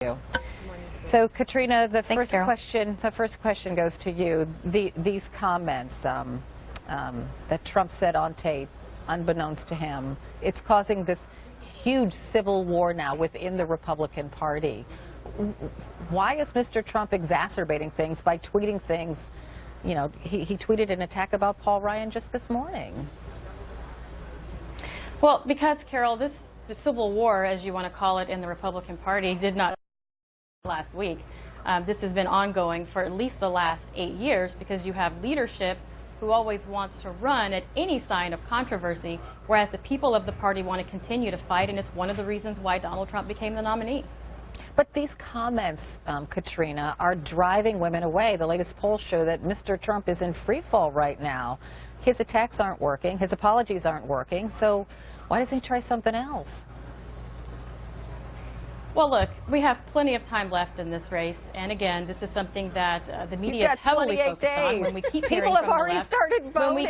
you. So, Katrina, the Thanks, first question goes to you. These comments that Trump said on tape, unbeknownst to him, it's causing this huge civil war now within the Republican Party. Why is Mr. Trump exacerbating things by tweeting things? You know, he tweeted an attack about Paul Ryan just this morning. Well, because, Carol, the civil war, as you want to call it, in the Republican Party did not last week. This has been ongoing for at least the last 8 years because you have leadership who always wants to run at any sign of controversy, whereas the people of the party want to continue to fight, and it's one of the reasons why Donald Trump became the nominee. But these comments, Katrina, are driving women away. The latest polls show that Mr. Trump is in free fall right now. His attacks aren't working. His apologies aren't working. So why doesn't he try something else? Well, look, we have plenty of time left in this race, and again, this is something that the media is heavily focused on. When we keep hearing People have from the already left, started voting. when we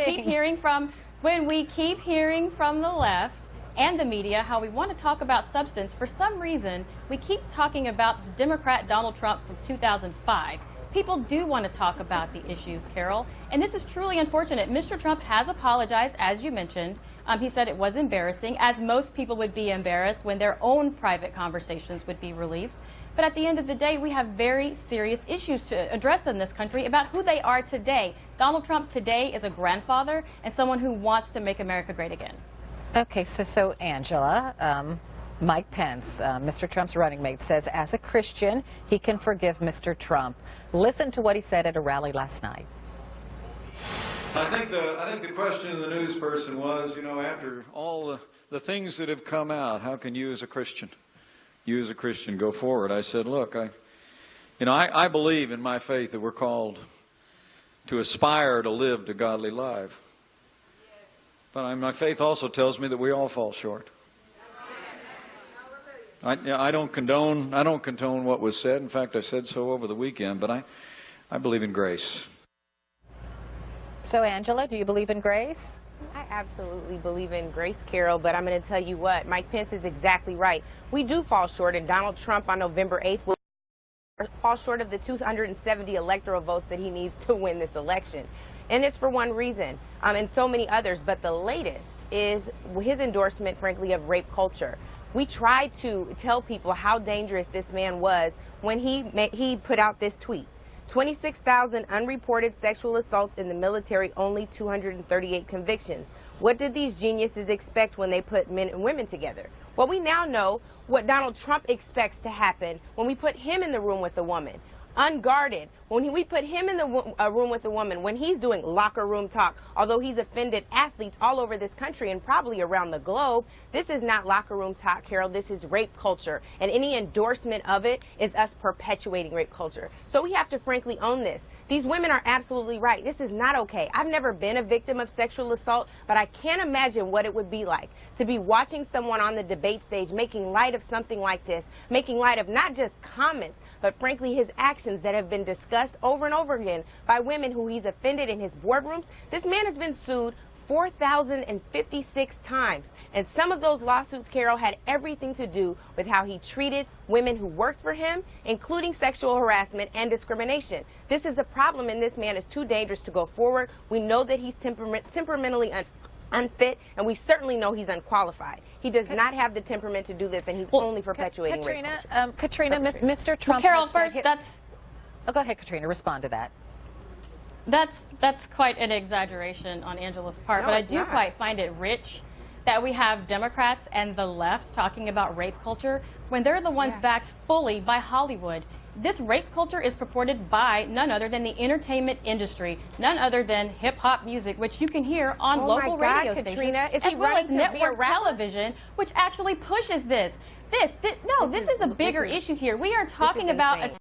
keep hearing from the left and the media how we want to talk about substance, for some reason we keep talking about Democrat Donald Trump from 2005. People do want to talk about the issues, Carol, and this is truly unfortunate. Mr. Trump has apologized, as you mentioned. He said it was embarrassing, as most people would be embarrassed when their own private conversations would be released. But at the end of the day, we have very serious issues to address in this country about who they are today. Donald Trump today is a grandfather and someone who wants to make America great again. Okay, so Angela, Mike Pence, Mr. Trump's running mate, says as a Christian, he can forgive Mr. Trump. Listen to what he said at a rally last night. I think the question of the news person was, you know, after all the things that have come out, how can you as a Christian go forward? I said, look, I believe in my faith that we're called to aspire to live a godly life. But my faith also tells me that we all fall short. I don't condone what was said. In fact, I said so over the weekend, but I believe in grace. So, Angela, do you believe in grace? I absolutely believe in grace, Carol, but I'm going to tell you what, Mike Pence is exactly right. We do fall short, and Donald Trump on November 8th will fall short of the 270 electoral votes that he needs to win this election. And it's for one reason, and so many others, but the latest is his endorsement, frankly, of rape culture. We tried to tell people how dangerous this man was when he put out this tweet. 26,000 unreported sexual assaults in the military, only 238 convictions. What did these geniuses expect when they put men and women together? Well, we now know what Donald Trump expects to happen when we put him in the room with a woman. Unguarded, when we put him in the room with a woman, when he's doing locker room talk, although he's offended athletes all over this country and probably around the globe, this is not locker room talk, Carol. This is rape culture, and any endorsement of it is us perpetuating rape culture. So we have to frankly own this. These women are absolutely right. This is not okay. I've never been a victim of sexual assault, but I can't imagine what it would be like to be watching someone on the debate stage making light of something like this, making light of not just comments, but frankly his actions that have been discussed over and over again by women who he's offended in his boardrooms. This man has been sued 4,056 times. And some of those lawsuits, Carol, had everything to do with how he treated women who worked for him, including sexual harassment and discrimination. This is a problem, and this man is too dangerous to go forward. We know that he's temperamentally unfit, and we certainly know he's unqualified. He does not have the temperament to do this, and he's only perpetuating rape culture. Katrina, Mr. Trump. Well, Carol, first, Oh, go ahead, Katrina. Respond to that. That's quite an exaggeration on Angela's part, No, but I it's do not. quite find it rich that we have Democrats and the left talking about rape culture when they're the ones backed fully by Hollywood. This rape culture is purported by none other than the entertainment industry, none other than hip-hop music, which you can hear on local radio Katrina, stations, as well as network television, which actually pushes this. This is a bigger issue here. We are talking about a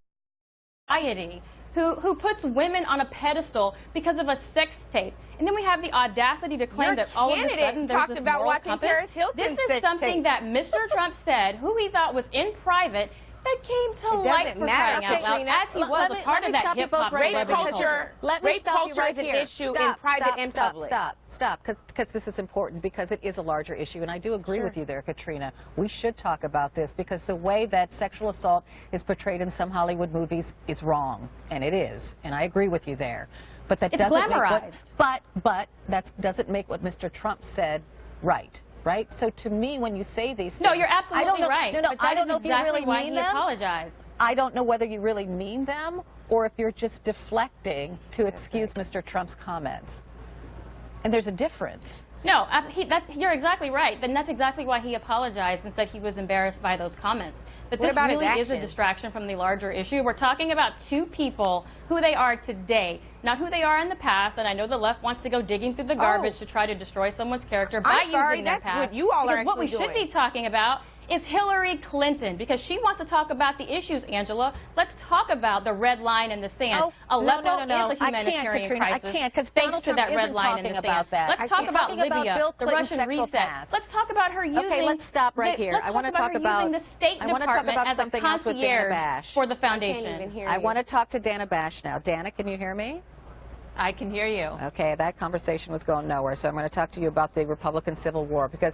society who puts women on a pedestal because of a sex tape. And then we have the audacity to claim that all of a sudden there's this moral compass. This is something that Mr. Trump said, who he thought was in private, That came to It light doesn't for matter, crying out loud, Katrina. as he was a part of that stop you hip-hop both right Rape there. culture, Let me rape stop you culture right is an here. issue in Stop, private stop, and stop, public. Stop, because this is important, because it is a larger issue, and I do agree with you there, Katrina. We should talk about this, because the way that sexual assault is portrayed in some Hollywood movies is wrong, and it is, and I agree with you there. But that It's doesn't glamorized. but that doesn't make what Mr. Trump said right. Right? So to me, when you say these things, No, you're absolutely right. No, but I that don't is know if you exactly really why mean he them. apologized. I don't know whether you really mean them or if you're just deflecting to excuse Mr. Trump's comments. And there's a difference. No, you're exactly right. Then that's exactly why he apologized and said he was embarrassed by those comments. But What this about his really is a actions? distraction from the larger issue. We're talking about two people, who they are today, not who they are in the past. And I know the left wants to go digging through the garbage to try to destroy someone's character by I'm sorry, using their that's past. what you all are because what we actually should be doing. talking about is Hillary Clinton, because she wants to talk about the issues, Angela. Let's talk about the red line in the sand. No. Aleppo No. is a humanitarian Katrina, crisis. I can't, because thanks Donald to Trump that red isn't line in the talking sand. about that. Let's talk He's about talking about Libya, Bill the Clinton's Russian sexual reset. past. Let's talk about her using. Okay, let's stop right here. Let's I want to talk her about using the State I want to talk Department about as a something else with Dana concierge Bash. for the I can't foundation. even hear I you. want to talk to Dana Bash now. Dana, can you hear me? I can hear you. Okay, that conversation was going nowhere, so I'm going to talk to you about the Republican Civil War, because